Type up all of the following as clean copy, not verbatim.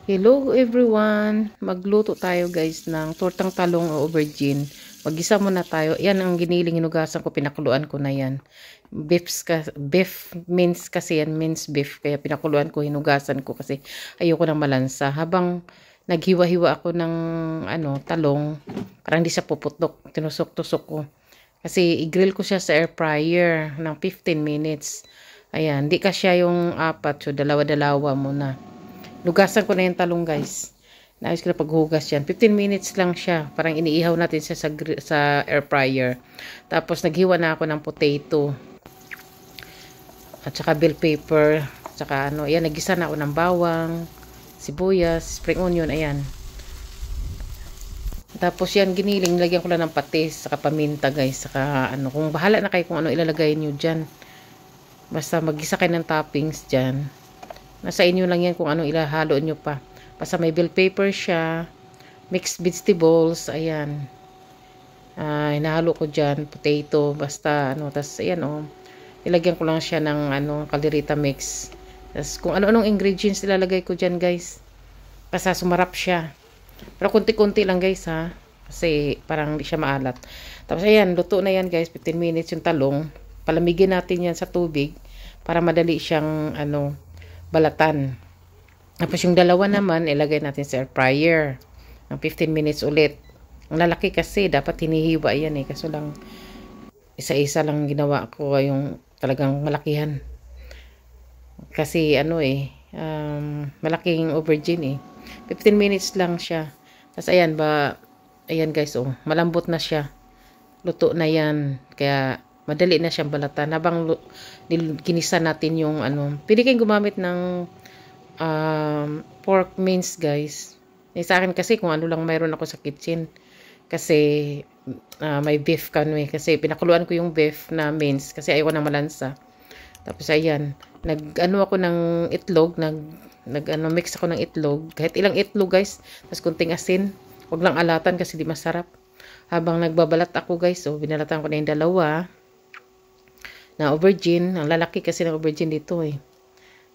Hello everyone! Magluto tayo guys ng tortang talong o aubergine. Mag-isa muna tayo. Yan ang giniling hinugasan ko, pinakuluan ko na yan. Beef mince kasi yan, mince beef. Kaya pinakuluan ko, hinugasan ko kasi ayoko ng malansa. Habang naghiwa-hiwa ako ng talong, parang di siya puputok. Tinusok-tusok ko. Kasi i-grill ko siya sa air fryer ng 15 minutes. Ayan, di ka siya yung apat. So dalawa-dalawa muna. Lugasan ko na yung talong guys. Naayos ko na paghugas yan. 15 minutes lang siya. Parang iniihaw natin siya sa air fryer. Tapos naghiwa na ako ng potato. At saka bell pepper. At saka ayan, nagisa na ako ng bawang, sibuyas, spring onion, ayan. Tapos yan, giniling. Nilagyan ko lang ng patis, saka paminta guys. Saka kung bahala na kayo kung ano ilalagay nyo dyan. Basta magisa kayo ng toppings dyan. Nasa inyo lang yan kung anong ilahalo nyo pa. Basta may bell pepper siya. Mixed vegetables. Ayan. Hinahalo ko dyan. Potato. Basta tas ayan ilagyan ko lang siya ng kaldereta mix. Tas kung ano-anong ingredients ilalagay ko dyan guys. Basta sumarap siya. Pero kunti-kunti lang guys ha. Kasi parang hindi siya maalat. Tapos ayan. Luto na yan guys. 15 minutes yung talong. Palamigin natin yan sa tubig. Para madali siyang balatan. Tapos yung dalawa naman, ilagay natin sa air fryer. Ng 15 minutes ulit. Ang lalaki kasi, dapat hinihiwa yan Kaso lang, isa-isa lang ginawa ko yung talagang malakihan. Kasi malaking aubergine 15 minutes lang siya. Tapos ayan guys malambot na siya. Luto na yan. Kaya madali na siyang balatan. Habang ginisa natin yung pwede kayong gumamit ng pork mince guys. Sa akin kasi kung ano lang mayroon ako sa kitchen. Kasi may beef kasi pinakuluan ko yung beef na mince kasi ayoko ng malansa. Tapos ayan, ako ng itlog, mix ako ng itlog. Kahit ilang itlog guys. Tapos kunting asin. Huwag lang alatan kasi di masarap. Habang nagbabalat ako guys, binalatan ko na yung dalawa na aubergine. Ang lalaki kasi ng aubergine dito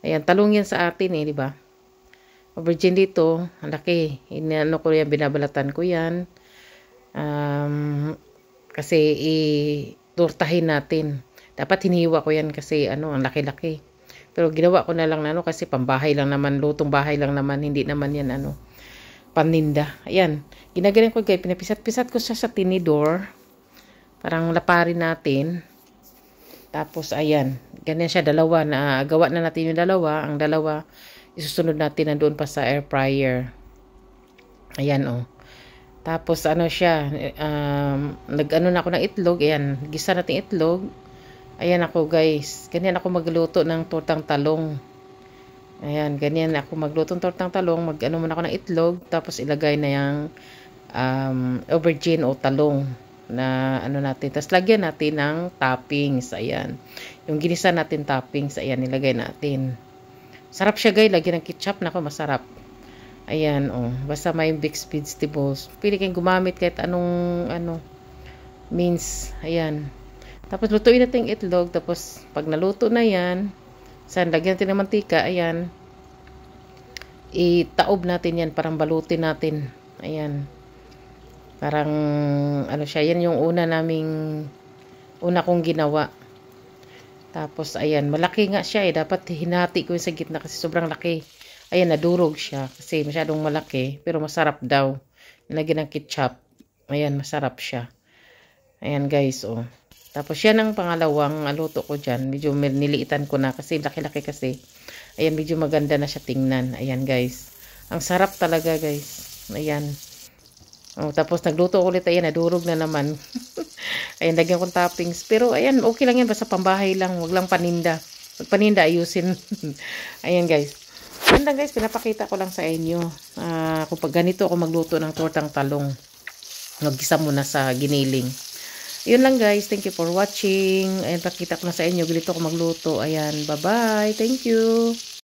Ayan, talong yan sa atin di ba? Aubergine dito, ang laki. Ko yan, binabalatan ko yan. Kasi tortahin natin. Dapat hinihiwa ko yan kasi ang laki-laki. Pero ginawa ko na lang kasi pambahay lang naman, lutong bahay lang naman, hindi naman yan paninda. Ayan, ginagaling ko guys, pinapisat-pisat ko siya sa tinidor. Parang laparin natin. Tapos, ayan. Ganyan siya, dalawa. Gawa na natin yung dalawa. Ang dalawa, isusunod natin nandoon pa sa air fryer. Ayan, Tapos, siya. Na ako ng itlog. Ayan, gisa natin itlog. Ayan ako, guys. Ganyan ako magluto ng tortang talong. Ayan, ganyan ako magluto ng tortang talong. Muna ako ng itlog. Tapos, ilagay na yung aubergine o talong na natin. Tapos lagyan natin ng toppings. Ayan. Yung ginisa natin toppings. Ayan, nilagay natin. Sarap siya guys. Lagyan ng ketchup. Nako, masarap. Ayan, basta may mixed vegetables. Pwede kayong gumamit kahit anong mince. Ayan. Tapos lutuin natin yung itlog. Tapos pag naluto na yan, lagyan natin ng mantika. Ayan. Itaob natin yan. Parang balutin natin. Ayan. Parang, siya, yan yung una kong ginawa. Tapos, ayan, malaki nga siya Dapat hinati ko yung sa gitna kasi sobrang laki. Ayan, nadurog siya kasi masyadong malaki. Pero masarap daw. Nilagyan ng ketchup. Ayan, masarap siya. Ayan, guys, Tapos, yan ang pangalawang luto ko dyan. Medyo niliitan ko na kasi laki-laki kasi. Ayan, medyo maganda na siya tingnan. Ayan, guys. Ang sarap talaga, guys. Ayan. Tapos nagluto ulit, ayan, nadurog na naman. Ayan, lagyan kong toppings. Pero ayan, okay lang yan, basta pambahay lang, wag lang paninda. Pag paninda, ayusin. Ayan guys. Ayan lang guys, pinapakita ko lang sa inyo. Kung pag ganito ako magluto ng tortang talong, maggisa muna sa giniling. Yun lang guys, thank you for watching. Ayan, pakita ko na sa inyo, ganito ako magluto. Ayan, bye-bye. Thank you.